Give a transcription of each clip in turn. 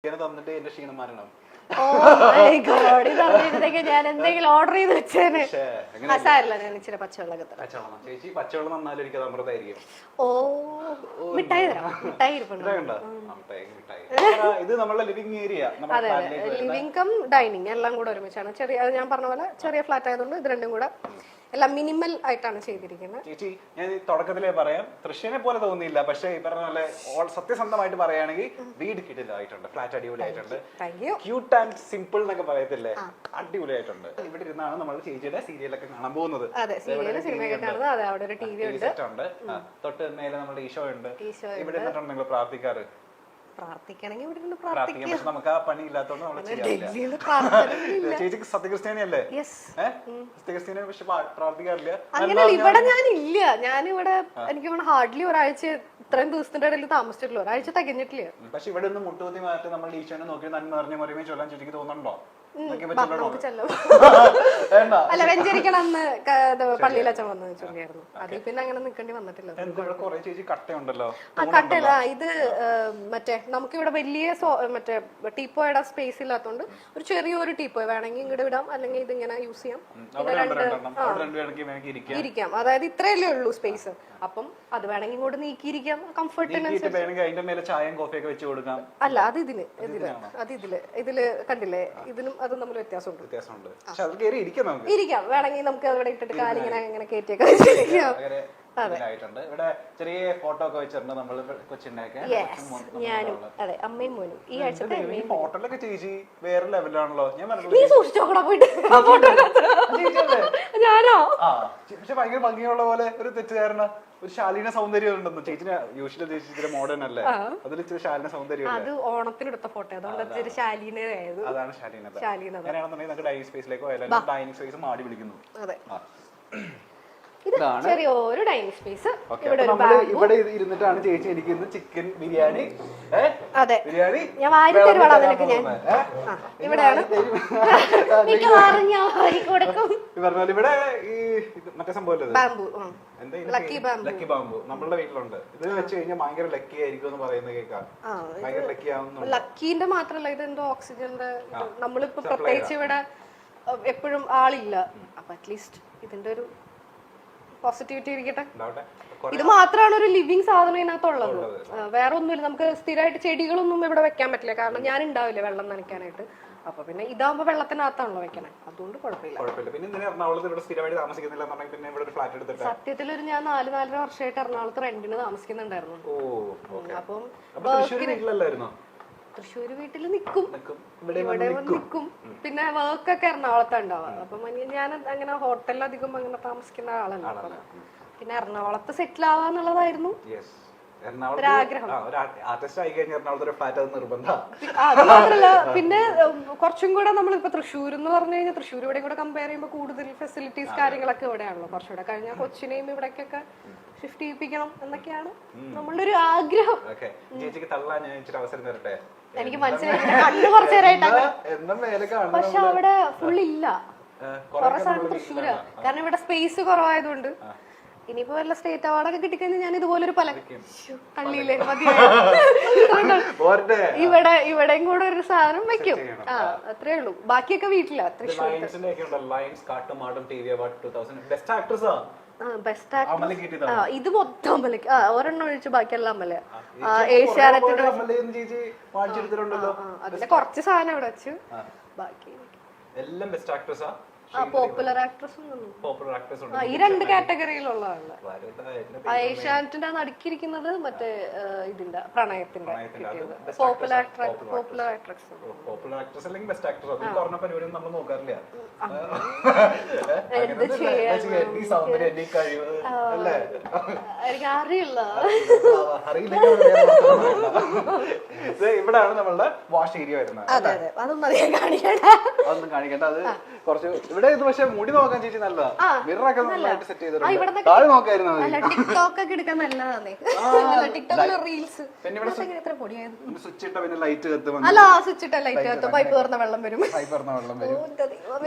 തന്നിട്ട് എന്റെ ക്ഷീണം മാറണം. ഞാൻ എന്തെങ്കിലും ഓർഡർ ചെയ്ത് വെച്ചേനെ. ഞാൻ ഇച്ചിരി ചേച്ചി പച്ചവെള്ളം നന്നാലും എനിക്ക് അമൃതായിരിക്കും. ഓ മിഠായി തരാം. മിഠായി ഇത് നമ്മളെ ലിവിംഗ് ഏരിയ. അതെ, ലിവിംഗ് കം ഡൈനിങ് എല്ലാം കൂടെ ഒരുമിച്ചാണ്. ചെറിയ ഞാൻ പറഞ്ഞ പോലെ ചെറിയ ഫ്ലാറ്റ് ആയതുകൊണ്ട് ഇത് രണ്ടും കൂടെ എല്ലാം മിനിമൽ ആയിട്ടാണ് ചെയ്തിരിക്കുന്നത്. ചേച്ചി ഞാൻ തുടക്കത്തിലേ പറയാം, തൃശ്ശൂരിനെ പോലെ തോന്നിയില്ല. പക്ഷേ ഈ പറഞ്ഞ പോലെ സത്യസന്ധമായിട്ട് പറയുകയാണെങ്കിൽ വീട് കിടിലായിട്ടുണ്ട്, ഫ്ലാറ്റ് അടിപൊളിയായിട്ടുണ്ട്, ക്യൂട്ട് ആൻഡ് സിമ്പിൾ എന്നൊക്കെ പറയത്തില്ലേ, അടിപൊളിയായിട്ടുണ്ട്. ഇവിടെ ഇരുന്നാണ് നമ്മൾ ചേച്ചിയുടെ സീരിയലൊക്കെ കാണാൻ പോകുന്നത്. തൊട്ട് മേലെ നമ്മുടെ ഈശോ ഉണ്ട്. ഇവിടെ ഇരുന്നിട്ടുണ്ട് നിങ്ങൾ പ്രാർത്ഥിക്കാറ്? പ്രാർത്ഥിക്കണമെങ്കിൽ ഇവിടെ പ്രാർത്ഥിക്കാം, പക്ഷെ നമുക്ക് ആ പണി ഇല്ലാത്തതുകൊണ്ട് നമ്മൾ ചേച്ചിക്ക് സത്യക്രിസ്ത്യാനിയല്ലേ? സത്യക്രിസ്ത്യാനി പക്ഷെ പ്രാർത്ഥിക്കാറില്ല. അങ്ങനെ ഇവിടെ ഞാനില്ല. ഞാനിവിടെ എനിക്ക് ഹാർഡ്ലി ഒരാഴ്ച ഇത്രയും ദിവസത്തിന്റെ ഇടയിൽ താമസിച്ചിട്ടില്ല, ഒരാഴ്ച തികഞ്ഞിട്ടില്ല. പക്ഷെ ഇവിടെ ഒന്ന് മുട്ടുകുത്തി മാറ്റി നമ്മൾ ഈശോനെ നോക്കി നന്മ അറിഞ്ഞ മറിയുമേ ചൊല്ലാൻ ചേച്ചിക്ക് തോന്നുന്നുണ്ടോ? അല്ല, വെഞ്ചരിക്കണം എന്ന് പള്ളിയിൽ അച്ഛൻ വന്ന് ചൊല്ലിയായിരുന്നു. അതിൽ പിന്നെ അങ്ങനെ നിൽക്കേണ്ടി വന്നിട്ടില്ല. കട്ടല്ല, ഇത് മറ്റേ നമുക്കിവിടെ വലിയ മറ്റേ ടീപ്പോയുടെ സ്പേസ് ഇല്ലാത്തതുകൊണ്ട് ഒരു ചെറിയൊരു ടീപ്പോയ് വേണമെങ്കിൽ ഇങ്ങോട്ട് വിടാം, അല്ലെങ്കിൽ ഇതിങ്ങനെ യൂസ് ചെയ്യാം. ഇരിക്കാം, അതായത് ഇത്രയല്ലേ ഉള്ളൂ സ്പേസ്. അപ്പം അത് വേണമെങ്കിൽ ഇങ്ങോട്ട് നീക്കിയിരിക്കാം കംഫർട്ടിനനുസരിച്ച്. അല്ല, അത് ഇതില് കണ്ടില്ലേ, ഇതിനും അതും തമ്മിൽ വ്യത്യാസമുണ്ട്. ഇരിക്കാം, വേണമെങ്കിൽ നമുക്ക് അവിടെ ഇട്ടിട്ട് കാലിങ്ങനെ അങ്ങനെ കയറ്റിയൊക്കെ വെച്ചിരിക്കാം. ഇവിടെ ചെറിയ ഫോട്ടോ ഒക്കെ വെച്ചിട്ടുണ്ട് നമ്മൾ കൊച്ചിന്റെ. ഞാനും അതെ, അമ്മയും മോനും ഈ ആഴ്ച ഫോട്ടോയിലൊക്കെ ചേച്ചി വേറെ ലെവലാണല്ലോ. നീ സൂക്ഷിച്ചോക്കടാ പോയിട്ട്. ഞാനോ? പക്ഷെ ഭയങ്കര ഭംഗിയുള്ള പോലെ ഒരു തെറ്റുകാരന ഒരു ശാലീന സൗന്ദര്യം ഉണ്ടെന്ന്. ചേച്ചിന് യൂഷ്വലി ചേച്ചി മോഡേൺ അല്ലേ, അതിൽ ഇച്ചിരി ശാലീന സൗന്ദര്യം. അത് ഓണത്തിനെടുത്ത ഫോട്ടോ, അതുകൊണ്ട് ശാലീനയായത്. അതാണ് ശാലീനത. അങ്ങനെയാണെന്നുണ്ടെങ്കിൽ നമുക്ക് ഡൈനിങ് സ്പേസിലേക്ക് പോയാലും ഡൈനിങ് സ്പേസ് മാടി വിളിക്കുന്നു. അതെ, ചെറിയൊരു ഡൈനിങ് സ്പേസ്. ഇവിടെ ഇരുന്നിട്ടാണ് ചേച്ചി എനിക്ക് ഇന്ന് ചിക്കൻ ബിരിയാണി. അതെ, ഞാൻ വാരി തരുവാളാ നിനക്ക്. ഞാൻ ഇവിടെയാണ് ഇവിടെ ഈ മറ്റേ സംഭവം ബാംബു, ലക്കി ബാംബു നമ്മളുടെ വീട്ടിലുണ്ട്. ഇത് വെച്ച് കഴിഞ്ഞാൽ ഭയങ്കര ലക്കി ആയിരിക്കും എന്ന് പറയുന്നത് കേൾക്കാം. ഭയങ്കര ലക്കി ആവുന്നു. ലക്കീന്റെ മാത്രല്ല, ഇത് എന്തോ ഓക്സിജന്റെ. നമ്മളിപ്പോ പ്രത്യേകിച്ച് ഇവിടെ എപ്പോഴും ആളില്ല, അപ്പൊ അറ്റ്ലീസ്റ്റ് ഇതിന്റെ ഒരു പോസിറ്റിവിറ്റി ഇരിക്കട്ടെ. ഇത് മാത്രമാണ് ഒരു ലിവിങ് സാധനം ഇതിനകത്തുള്ളത്, വേറെ ഒന്നുമില്ല. നമുക്ക് സ്ഥിരമായിട്ട് ചെടികളൊന്നും ഇവിടെ വെക്കാൻ പറ്റില്ല, കാരണം ഞാൻ ഉണ്ടാവില്ല വെള്ളം നനയ്ക്കാനായിട്ട്. അപ്പൊ പിന്നെ ഇതാകുമ്പോ വെള്ളത്തിനകത്താണല്ലോ വെക്കണേ, അതുകൊണ്ട് കുഴപ്പമില്ല. സത്യത്തിൽ ഒരു ഞാൻ 4-4.5 വർഷമായിട്ട് എറണാകുളത്ത് റെന്റിന് താമസിക്കുന്നുണ്ടായിരുന്നു. അപ്പം തൃശ്ശൂര് വീട്ടിൽ നിക്കും, ഇവിടെ നിക്കും. പിന്നെ വർക്കൊക്കെ എറണാകുളത്ത് ഉണ്ടാവുക. അപ്പം ഞാൻ അങ്ങനെ ഹോട്ടലിൽ അധികം അങ്ങനെ താമസിക്കുന്ന ആളല്ല. പിന്നെ എറണാകുളത്ത് സെറ്റിൽ ആവാന്നുള്ളതായിരുന്നു ഒരാഗ്രഹം. അത് മാത്രല്ല, പിന്നെ കുറച്ചും കൂടെ നമ്മളിപ്പോ തൃശ്ശൂർ എന്ന് പറഞ്ഞു കഴിഞ്ഞാൽ തൃശ്ശൂർ ഇവിടെ കൂടെ കമ്പയർ ചെയ്യുമ്പോൾ കൂടുതൽ ഫെസിലിറ്റീസ് കാര്യങ്ങളൊക്കെ ഇവിടെയാണല്ലോ. കുറച്ചുകൂടെ കഴിഞ്ഞാൽ കൊച്ചിനെയും ഇവിടേക്കൊക്കെ ഷിഫ്റ്റ് ചെയ്യിപ്പിക്കണം എന്നൊക്കെയാണ് നമ്മളുടെ ഒരു ആഗ്രഹം. എനിക്ക് മനസ്സിലായി, കണ്ണു കുറച്ചു നേരമായിട്ടാണ്. പക്ഷെ അവിടെ ഫുൾ ഇല്ല, കുറെ സാധനം തൃശ്ശൂരാ. കാരണം ഇവിടെ സ്പേസ് കുറവായതുകൊണ്ട്. ഇനിയിപ്പോ വല്ല സ്റ്റേറ്റ് അവാർഡൊക്കെ കിട്ടിക്കഴിഞ്ഞാൽ ഞാൻ ഇതുപോലൊരു പള്ളിയിലെ ഇവിടെയും കൂടെ ഒരു സാധനം വെക്കും. അത്രേ ഉള്ളൂ, ബാക്കിയൊക്കെ വീട്ടിലാ. തൃശ്ശൂർ ഇത് മൊത്തം അമ്പലക്ക്, ഒരെണ്ണം ഒഴിച്ച് ബാക്കിയെല്ലാം അമ്പല. ഏഷ്യാനെറ്റിന്റെ അതിന്റെ കുറച്ച് സാധനം അവിടെ വെച്ച് ബാക്കി എല്ലാം ബെസ്റ്റ് ആക്ട്രസാ. പോപ്പുലർ ആക്ട്രസ് ഈ 2 കാറ്റഗറിയിലുള്ളതാണ്. ഏഷ്യാനെറ്റിന്റെ നടുക്കിയിരിക്കുന്നത് മറ്റേ ഇതിന്റെ പ്രണയത്തിന്റെ പോപ്പുലർ ആക്ട്രസ്. എനിക്ക് അറിയില്ല. ഇവിടെയാണ് നമ്മളുടെ വാഷ് ഏരിയ വരുന്നത്. അതെ, അതെ, അതൊന്നും കാണിക്കേണ്ട. അത് കുറച്ച് ഇവിടെ ഇത് പക്ഷെ മുടി നോക്കാൻ ചേച്ചി നല്ലതാ. മിററൊക്കെ നന്നായിട്ട് സെറ്റ് ചെയ്തിട്ടുണ്ട്. ഇവിടുന്ന് താഴെ നോക്കായിരുന്നു മതി. അല്ല ടിക്ടോക്ക് ഒക്കെ എടുക്കാൻ നല്ലതാണേ. ടിക്ടോക്കിലെ റീൽസ് എത്ര പൊടിയായത്. സ്വിച്ച് ഇട്ട പിന്നെ ലൈറ്റ് കത്തും. അല്ല സ്വിച്ച് ഇട്ട ലൈറ്റ് കത്തും, പൈപ്പ് തുറന്ന വെള്ളം വരും. പൈപ്പ് തുറന്ന വെള്ളം വരും.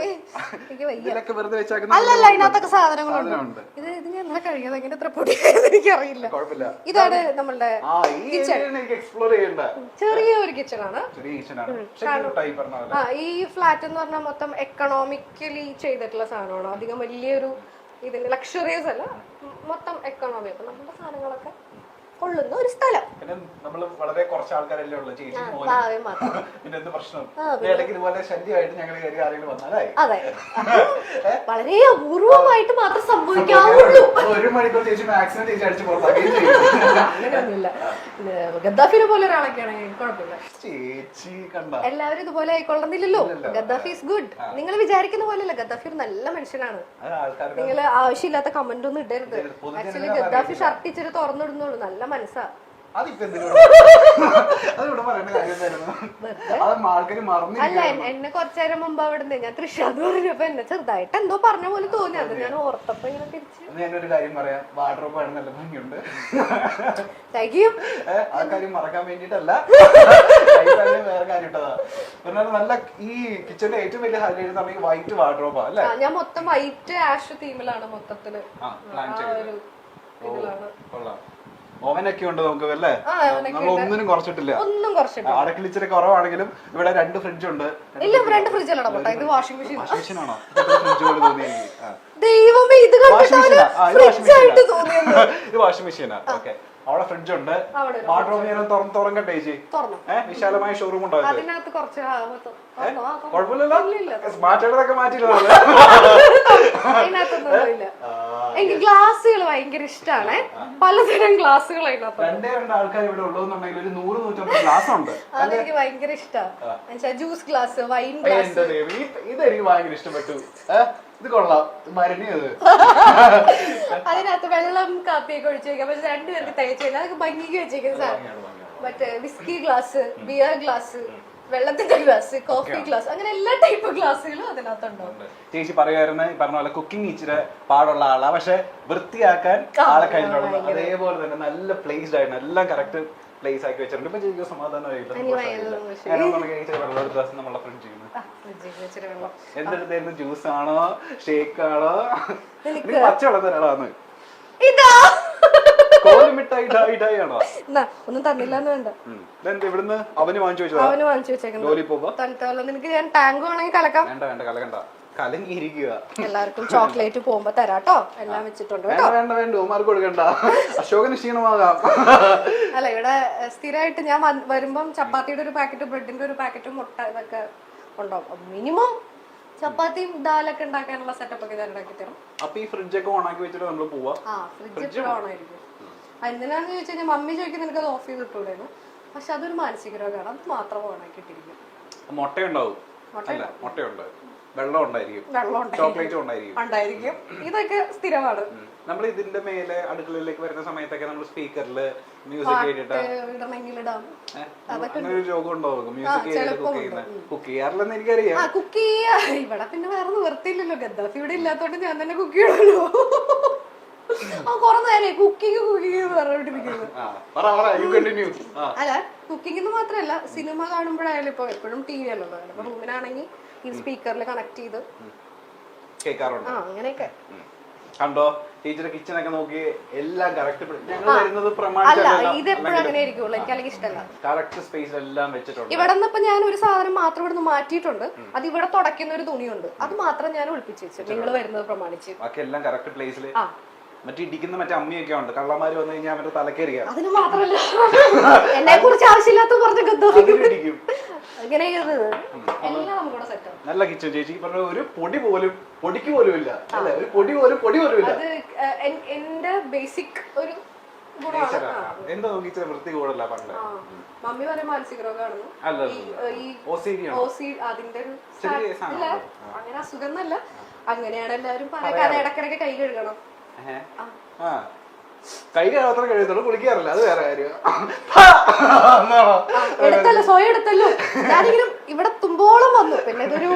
എനിക്ക് വയ്യ. ഇതിലൊക്കെ വെറുതെ വെച്ചാൽ അല്ലല്ല ഇതിനകത്തൊക്കെ സാധനങ്ങളുണ്ട്. ഇത് ഞാൻ എന്നാ കഴിയാതെ എങ്ങനെ എത്ര പൊടിയായത് എനിക്കറിയില്ല. കുഴപ്പമില്ല. ഇതാണ് നമ്മളുടെ എക്സ്പ്ലോർ ചെയ്യണ്ട ചെറിയൊരു കിച്ചൺ ആണ്. ഈ ഫ്ലാറ്റ് എന്ന് പറഞ്ഞാൽ മൊത്തം എക്കണോമിക്കലി ചെയ്തിട്ടുള്ള സാധനമാണ്. അധികം വലിയൊരു ഇതിന്റെ ലക്ഷറിയസ് അല്ല, മൊത്തം എക്കണോമി. അപ്പൊ നമ്മുടെ സാധനങ്ങളൊക്കെ കൊള്ളുന്ന ഒരു സ്ഥലം. പിന്നെ നമ്മള് വളരെ കുറച്ച് ആൾക്കാരല്ലേ ഉള്ളൂ, ചേച്ചി പിന്നെ എന്ത് പ്രശ്നം. ഇടയ്ക്ക് ഇതുപോലെ ശല്യമായിട്ട് ഞങ്ങൾ കയറി ആരെങ്കിലും വന്നാലേ അതെ വളരെ അപൂർവമായിട്ട് മാത്രം സംഭവിക്കാവുള്ളൂ. 1 മണിക്കൂർ ചേച്ചി മാക്സിമം ചേച്ചി അടിച്ചു പുറത്താക്കുകയും ചെയ്യും. അങ്ങനെയൊന്നുമില്ല. ഗദ്ദാഫിനെ പോലെ ഒരാളൊക്കെയാണ് കുഴപ്പമില്ല. ചേച്ചി കണ്ട എല്ലാവരും ഇതുപോലെ ആയിക്കൊള്ളുന്നില്ലല്ലോ. Gaddafi is good. നിങ്ങൾ വിചാരിക്കുന്ന പോലെയല്ല, ഗദ്ദാഫി ഒരു നല്ല മനുഷ്യനാണ്. നിങ്ങൾ ആവശ്യമില്ലാത്ത കമന്റ് ഒന്നും ഇടരുത്. ആക്ച്വലി ഗദ്ദാഫി ഷർട്ട് ഇച്ചിരി തുറന്നിടുന്നുള്ളൂ, നല്ല മനസ്സാ. അല്ല എന്നെ കുറച്ചേരം മുമ്പ് അവിടെ ഞാൻ തൃശ്ശാന്ന് പറഞ്ഞപ്പോ എന്നെ ചെറുതായിട്ട് എന്തോ പറഞ്ഞ പോലെ തോന്നി. അത് ഞാൻ ഓർത്തപ്പോ ഇങ്ങനെ തിരിച്ചു. ഞാനൊരു കാര്യം പറയാം, വാർഡ്രോബ് ആണ് നല്ല ഭംഗിയുണ്ട്. Thank you. ആ കാര്യം മറക്കാൻ വേണ്ടിട്ടല്ല, വേറെ കാര്യം ഇട്ടതാ. നല്ല ഈ കിച്ചണിലെ ഏറ്റവും വലിയ ഹൈലൈറ്റ് എന്ന് പറഞ്ഞാൽ വൈറ്റ് വാർഡ്രോബാ അല്ലേ? ഞാൻ മൊത്തം വൈറ്റ് ആഷ് തീമിലാണ് മൊത്തത്തില്. ഓവനൊക്കെ ഉണ്ട് നമുക്ക് അല്ലേ? നമ്മൾ ഒന്നിനും കുറച്ചിട്ടില്ല. ഒന്നും കുറച്ചിട്ടില്ല. അടക്കിൽ ഇച്ചിരി കുറവാണെങ്കിലും ഇവിടെ 2 ഫ്രിഡ്ജ് ഉണ്ട്. ഇല്ല 2 ഫ്രിഡ്ജ് അല്ല, ഇത് വാഷിംഗ് മെഷീൻ. മെഷീൻ ആണോ? ഫ്രിഡ്ജ് പോലെ തോന്നി. ദൈവമേ, ഇത് ഇത് വാഷിംഗ് മെഷീനാ. ഓക്കെ, അവിടെ ഫ്രിഡ്ജ് ഉണ്ട്. വാർഡ്രോബ് ഞാൻ തുറക്കട്ടെ ചേച്ചി? വിശാലമായ ഷോറൂം ഉണ്ടാവും. അതിനകത്ത് കുറച്ച് കുഴപ്പമില്ലല്ലോ, മാറ്റേണ്ടതൊക്കെ മാറ്റിയില്ല. അതിനകത്തൊന്നുമില്ല. എനിക്ക് ഗ്ലാസുകൾ ഭയങ്കര ഇഷ്ടമാണ്. പലതരം ഗ്ലാസുകൾ അതിനകത്ത്. 2 ആൾക്കാർ ഇവിടെ ഉള്ളതെന്നുണ്ടെങ്കിൽ ഒരു 100-150 ഗ്ലാസ് ഉണ്ട്. അതെനിക്ക് ഭയങ്കര ഇഷ്ടമാണ്. Juice glass, wine glass. ഇതെനിക്ക് ഭയങ്കര ഇഷ്ടപ്പെട്ടു. ഇത് കൊള്ളാം, മരുന്നിയത്. അതിനകത്ത് വെള്ളം കാപ്പിയൊക്കെ ഒഴിച്ചു വെക്കാം. പക്ഷെ 2 പേർക്ക് തികച്ചു കഴിഞ്ഞാൽ അതൊക്കെ ഭംഗിക്ക് വെച്ചേക്കുന്ന സാധനം. മറ്റേ വിസ്കി ഗ്ലാസ്, ബിയർ ഗ്ലാസ്, വെള്ളത്തിന്റെ ഗ്ലാസ്, കോഫി ഗ്ലാസ്, അങ്ങനെ എല്ലാ ടൈപ്പ് ഗ്ലാസ്സുകളും അതിനകത്തുണ്ടാവും. ചേച്ചി പറയുമായിരുന്നു ഈ പറഞ്ഞ പോലെ കുക്കിംഗ് ഇച്ചിരി പാടുള്ള ആളാ, പക്ഷെ വൃത്തിയാക്കാൻ ആളെ കയ്യിലുള്ളത്. അതേപോലെ തന്നെ നല്ല പ്ലേസ്ഡ് ആയിരുന്നു, എല്ലാം കറക്റ്റ് പ്ലേസ് ആക്കി വെച്ചിട്ടുണ്ട്. ഇപ്പൊ ചേച്ചിക്ക് സമാധാനമായില്ല. നമ്മളെ ഫ്രിഡ്ജ് എന്തെടുത്തായിരുന്നു? ജ്യൂസ് ആണോ ഷേക്ക് ആണോ? പച്ചവെള്ളം തരാളാന്ന്. കോലിമിഠായിട്ടാണോ? ഒന്നും തന്നില്ലാന്ന് വേണ്ട. ഇവിടുന്ന് അവന് വാങ്ങിച്ചു വെച്ചേക്കാം. നിനക്ക് ഞാൻ ടാങ്ക് വേണമെങ്കിൽ കലക്കാം. വേണ്ട കലക്കണ്ട, കലങ്ങിയിരിക്കുക. എല്ലാവർക്കും ചോക്ലേറ്റ് പോകുമ്പോ തരാട്ടോ. എല്ലാം വെച്ചിട്ടുണ്ട്. വേണ്ട ഉമാർക്ക് കൊടുക്കണ്ട, അശോകന് ക്ഷീണമാകാം. അല്ല ഇവിടെ സ്ഥിരമായിട്ട് ഞാൻ വരുമ്പം ചപ്പാത്തിയുടെ ഒരു പാക്കറ്റ്, ബ്രെഡിന്റെ ഒരു പാക്കറ്റും, മുട്ട ഇതൊക്കെ ഉണ്ടാവും. മിനിമം ചപ്പാത്തിയും ദാലൊക്കെ ഉണ്ടാക്കാനുള്ള സെറ്റപ്പ് ഒക്കെ ഞാൻ ഉണ്ടാക്കി തരും. അപ്പൊ ഈ ഫ്രിഡ്ജൊക്കെ ഓണാക്കി വെച്ചിട്ട് നമ്മൾ പോവാ? ഫ്രിഡ്ജ് ഓണായിരിക്കും. എന്തിനാന്ന് ചോദിച്ചു കഴിഞ്ഞാൽ മമ്മി ചോദിക്കും നിനക്ക് അത് ഓഫ് ചെയ്ത് ഇട്ടൂടെന്ന്. പക്ഷെ അതൊരു മാനസിക രോഗമാണ്, അത് മാത്രം ഓണാക്കിയിട്ടിരിക്കും. മുട്ടയുണ്ടാവും. മുട്ടയുണ്ട്, വെള്ളം ഉണ്ടായിരിക്കും, ചോക്ലേറ്റും ഉണ്ടായിരിക്കും. ഇതൊക്കെ സ്ഥിരമാണ്. നമ്മൾ ഇതിന്റെ മേലെ അടുക്കളയിലേക്ക് വരുന്ന സമയത്തൊക്കെ നമ്മൾ സ്പീക്കറില് മ്യൂസിക് കേട്ടിട്ട് രോഗം ഉണ്ടാവും. മ്യൂസിക് കുക്ക് ചെയ്യാറില്ലെന്ന് എനിക്കറിയാം. കുക്ക് ചെയ്യാ ഇവിടെ പിന്നെ വേറെ നിവർത്തിയില്ലല്ലോ. ഗദ്ദാഫി ഇവിടെ ഇല്ലാത്തോണ്ട് ഞാൻ തന്നെ കുക്ക് ചെയ്യണല്ലോ. കൊറേ നേരം കുക്കിംഗ് പറഞ്ഞോണ്ടിരിക്കുന്നത്. അല്ല കുക്കിംഗ് മാത്രല്ല, സിനിമ കാണുമ്പോഴായാലും ഇപ്പൊ എപ്പോഴും ടി വി അല്ലല്ലോ. അപ്പൊ റൂമിനാണെങ്കിൽ ഈ സ്പീക്കറിൽ കണക്ട് ചെയ്ത് അങ്ങനെയൊക്കെ കണ്ടോ. ടീച്ചർ കിച്ചൺ ഒക്കെ നോക്കി എല്ലാം കറക്റ്റ്. ഇതെപ്പോഴും അങ്ങനെ ആയിരിക്കുള്ളൂ. എനിക്ക് അല്ലെങ്കിൽ ഇഷ്ടമല്ല. കറക്റ്റ് സ്പേസ് എല്ലാം വെച്ചിട്ടുണ്ട്. ഇവിടെ നിന്ന് ഇപ്പൊ ഞാൻ ഒരു സാധനം മാത്രം ഇവിടെ നിന്ന് മാറ്റിയിട്ടുണ്ട്. അത് ഇവിടെ തുടയ്ക്കുന്ന ഒരു തുണിയുണ്ട്, അത് മാത്രം ഞാൻ ഒളിപ്പിച്ചു വെച്ചു നിങ്ങൾ വരുന്നത് പ്രമാണിച്ച്. ബാക്കി എല്ലാം കറക്റ്റ് പ്ലേസിൽ. മറ്റേ ഇടിക്കുന്ന മറ്റേ അമ്മിയൊക്കെ ഉണ്ട്, കള്ളന്മാര് വന്നു കഴിഞ്ഞാൽ മറ്റേ തലക്കേറിയാ. അതിന് മാത്രല്ല എന്നെ കുറിച്ച് ആവശ്യമില്ലാത്ത പറഞ്ഞ ഗദ്ദാഫിക്കും അങ്ങനെ എല്ലാം നമ്മുടെ സെറ്റാണ്. നല്ല കിച്ചൺ ചേച്ചി പറഞ്ഞ ഒരു പൊടിക്ക് പോലും ഇല്ല. ഒരു പൊടി പോലും ഇല്ല. അത് എന്റെ ബേസിക് ഒരു എന്താ നോക്കി വൃത്തി കൂടല്ല. പണ്ട് മമ്മി പറയും മാനസിക രോഗമാണെന്ന്. അതിന്റെ ഒരു അങ്ങനെ അസുഖം എന്നല്ല, അങ്ങനെയാണ് എല്ലാവരും പറയാൻ. ഇടക്കിടക്ക് കൈ കഴുകണം. കൈ മാത്രം കഴിയത്തുള്ളൂ, കുളിക്കാറില്ല, അത് വേറെ കാര്യം. എടുത്തല്ലോ, സ്വയം എടുത്തല്ലോ. ഞാനിങ്ങനെ ഇവിടെ തുമ്പോളം വന്നു, പിന്നെ ഇതൊരു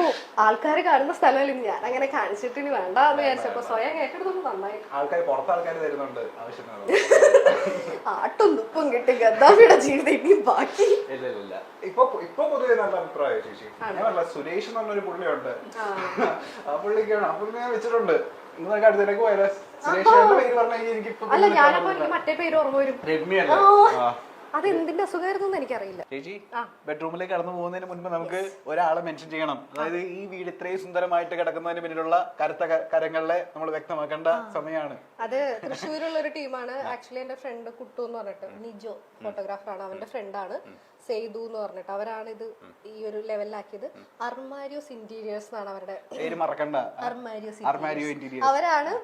ആൾക്കാര് കാണുന്ന സ്ഥലമല്ല, ഞാൻ അങ്ങനെ കാണിച്ചിട്ട് ഇനി വേണ്ടെന്ന് വിചാരിച്ചപ്പോ സ്വയം ഏറ്റെടുത്തൊന്നും നന്നായി. ആൾക്കാർ പുറത്ത് ആൾക്കാർ തരുന്നുണ്ട് ആവശ്യത്തിന്. ആട്ടും തുപ്പും കിട്ടി ഗദ്ദാഫിയുടെ ജീവിതം ഇനി ബാക്കി. ഇല്ല ഇപ്പൊ പൊതുവെ നല്ല അഭിപ്രായം ചേച്ചി. ഞാനല്ല, സുരേഷ് എന്ന് പറഞ്ഞൊരു പുള്ളിയുണ്ട്, ആ പുള്ളിക്കാണ്, ആ പുള്ളി ഞാൻ വെച്ചിട്ടുണ്ട്. ഇന്നൊക്കെ അടുത്തേക്ക് പോയാലോ? സുരേഷിന്റെ പേര് പറഞ്ഞാൽ എനിക്ക് അല്ല, ഞാനപ്പോ എനിക്ക് മറ്റേ പേര് ഓർമ്മ വരും. രമ്യല്ലേ? അത് എന്തിന്റെ അസുഖമായിരുന്നു എനിക്കറിയില്ല. ചേച്ചി, ബെഡ്റൂമിലേക്ക് കടന്നു പോകുന്നതിന് മുൻപ് നമുക്ക് ഒരാളെ മെൻഷൻ ചെയ്യണം. അതായത് ഈ വീട് ഇത്രയും സുന്ദരമായിട്ട് കിടക്കുന്നതിന് പിന്നിലുള്ള കരുത്ത കരങ്ങളെ നമ്മൾ വ്യക്തമാക്കേണ്ട സമയമാണ്. അത് തൃശ്ശൂരുള്ള ഒരു ടീമാണ്. ആക്ച്വലി എന്റെ ഫ്രണ്ട് കുട്ടു എന്ന് പറഞ്ഞിട്ട്, നിജോ ഫോട്ടോഗ്രാഫറാണ്, അവന്റെ ഫ്രണ്ടാണ് സെയ്തു എന്ന് പറഞ്ഞിട്ട്, അവരാണ് ഇത് ഈ ഒരു ലെവലിലാക്കിയത്. അർമാരിയോസ് ഇന്റീരിയേഴ്സ് എന്നാണ് അവരുടെ പേര് മറക്കണ്ട. അർമാരിയോ ഇന്റീരിയേഴ്സ് അവരാണ്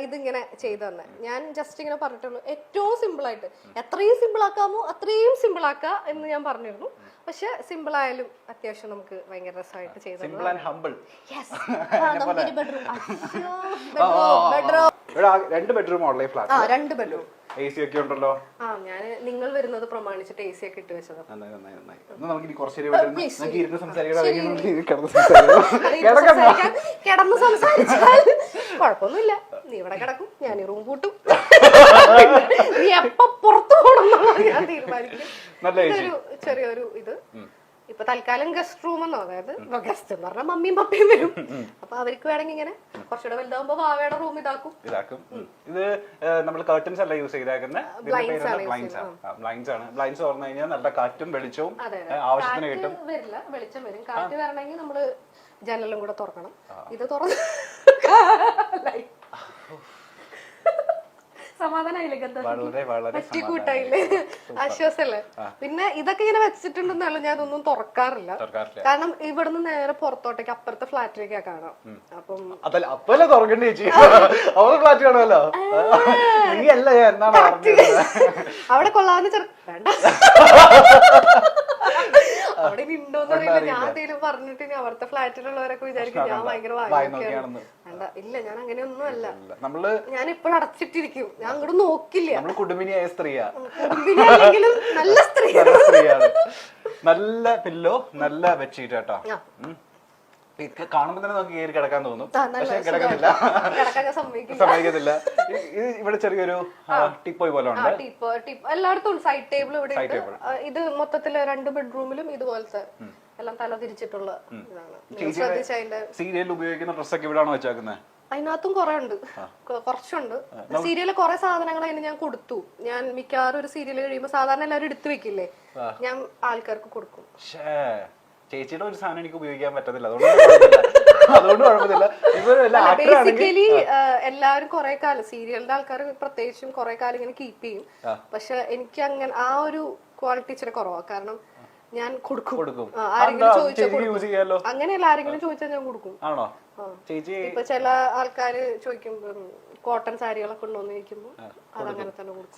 ഇതിങ്ങനെ ചെയ്തു തന്നെ. ഞാൻ ജസ്റ്റ് ഇങ്ങനെ പറഞ്ഞിട്ടുള്ളൂ, ഏറ്റവും സിമ്പിൾ ആയിട്ട് എത്രയും സിമ്പിൾ ആക്കാമോ അത്രയും സിമ്പിൾ ആക്കാ എന്ന് ഞാൻ പറഞ്ഞിരുന്നു. പക്ഷെ സിമ്പിൾ ആയാലും അത്യാവശ്യം നമുക്ക് ഭയങ്കര രസമായിട്ട് ചെയ്തു. രണ്ട് ബെഡ്റൂം ഉള്ള ഫ്ലാറ്റ്, 2 ബെഡ്റൂം, AC ഒക്കെ ഉണ്ടല്ലോ. ഞാൻ നിങ്ങൾ വരുന്നത് പ്രമാണിച്ചിട്ട് AC ഒക്കെ ഇട്ട് വെച്ചത്. കിടന്ന് സംസാരിച്ചാൽ കുഴപ്പമൊന്നുമില്ല, നീ ഇവിടെ കിടക്കും, ഞാൻ ഈ റൂം പൂട്ടും, നീ എപ്പ പുറത്തു പോകണം ഞാൻ തീരുമാനിക്കും. ഇതൊരു ചെറിയൊരു ഇത്. ഇപ്പൊ തൽക്കാലം ഗസ്റ്റ് റൂം എന്നോ, അതായത് ഗസ്റ്റ് എന്ന് പറഞ്ഞാൽ മമ്മിയും പപ്പയും വരും, അപ്പൊ അവർക്ക് വേണമെങ്കിൽ ഇങ്ങനെ കുറച്ചുകൂടെ വലുതാവുമ്പോ വാവയുടെ റൂം ഇതാക്കും. ഇത് നമ്മൾ കർട്ടൻസ് അല്ല യൂസ് ചെയ്തേക്കുന്നത്, ബ്ലൈൻഡ്സ് ആണ്. ബ്ലൈൻഡ്സ് തുറന്നു കഴിഞ്ഞാൽ നല്ല കാറ്റും വെളിച്ചവും ആവശ്യത്തിന് കിട്ടും. വരില്ല, വെളിച്ചം വരും. കാറ്റ് വരണമെങ്കിൽ നമ്മള് ജനലും കൂടെ തുറക്കണം. ഇത് തുറന്ന് സമാധാനായില്ലേ, ആശ്വാസല്ലേ. പിന്നെ ഇതൊക്കെ ഇങ്ങനെ വെച്ചിട്ടുണ്ടെന്നല്ല, ഞാൻ ഇതൊന്നും തുറക്കാറില്ല. കാരണം ഇവിടുന്ന് നേരെ പുറത്തോട്ടേക്ക് അപ്പുറത്തെ ഫ്ലാറ്റിലേക്കാ കാണാം. അപ്പം അപ്പല്ലേ തുറക്കണ്ടേ ചേച്ചി? അവള് ഫ്ലാറ്റ് കാണുമല്ലോ. അവിടെ കൊള്ളാവുന്ന വേണ്ട, അവിടെ ഉണ്ടോന്ന് അറിയില്ല. ഞാൻ എന്തെങ്കിലും പറഞ്ഞിട്ട് ഇനി അവിടുത്തെ ഫ്ലാറ്റിലുള്ളവരൊക്കെ വിചാരിക്കും ഞാൻ ഭയങ്കര വാങ്ങിക്കാണ്. വേണ്ട, ഇല്ല, ഞാൻ അങ്ങനെയൊന്നും അല്ല. ഞാൻ ഇപ്പോഴും അടച്ചിട്ടിരിക്കും, ഞാൻ അങ്ങോട്ട് നോക്കില്ല. കുടുംബിനിയായ സ്ത്രീയാ, കുടുംബിനിയാണെങ്കിലും നല്ല സ്ത്രീയാണ്. നല്ല പില്ലോ, നല്ല ബെഡ്ഷീറ്റ് കേട്ടോ. കാണുമ്പോ തന്നെ നമുക്ക് കയറി കിടക്കാൻ തോന്നും, പക്ഷെ കിടക്കുന്നില്ല, സമ്മതിക്കത്തില്ല. ഇവിടെ ചെറിയൊരു ടിപ്പോയ് പോലെ ഉണ്ട്, എല്ലായിടത്തും സൈഡ് ടേബിൾ ഇവിടെ. ഇത് മൊത്തത്തില് 2 ബെഡ്റൂമിലും ഇതുപോലത്തെ എല്ലാം തല തിരിച്ചിട്ടുള്ള ഇതാണ്. സീരിയൽ ഉപയോഗിക്കുന്ന ഡ്രസ്സൊക്കെ ഇവിടെയാണോ വെച്ചേക്കുന്നത്? അതിനകത്തും കുറെ ഉണ്ട്, കുറച്ചുണ്ട്. സീരിയലിൽ കുറെ സാധനങ്ങൾ അതിന് ഞാൻ കൊടുത്തു. ഞാൻ മിക്കവാറും ഒരു സീരിയൽ കഴിയുമ്പോ സാധാരണ എല്ലാവരും എടുത്തു വെക്കില്ലേ, ഞാൻ ആൾക്കാർക്ക് കൊടുക്കും. ചേച്ചിയുടെ ഒരു സാധനം എനിക്ക് ഉപയോഗിക്കാൻ പറ്റത്തില്ല, അതുകൊണ്ട് കുഴപ്പമില്ല. ബേസിക്കലി എല്ലാവരും കുറെ കാലം സീരിയലിന്റെ ആൾക്കാർ പ്രത്യേകിച്ചും കുറെ കാലം ഇങ്ങനെ കീപ്പ് ചെയ്യും. പക്ഷെ എനിക്ക് അങ്ങനെ ആ ഒരു ക്വാളിറ്റി ഇച്ചിരി കുറവാ. കാരണം ഞാൻ കൊടുക്കും, ആരെങ്കിലും ചോദിച്ചാൽ, അങ്ങനെയല്ല, ആരെങ്കിലും ചോദിച്ചാൽ ഞാൻ കൊടുക്കും. ഇപ്പൊ ചില ആൾക്കാര് ചോദിക്കുമ്പോ കോട്ടൺ സാരികളൊക്കെ ഉണ്ടോന്ന് ചോദിക്കുമ്പോ അതങ്ങനെ തന്നെ കൊടുക്കും.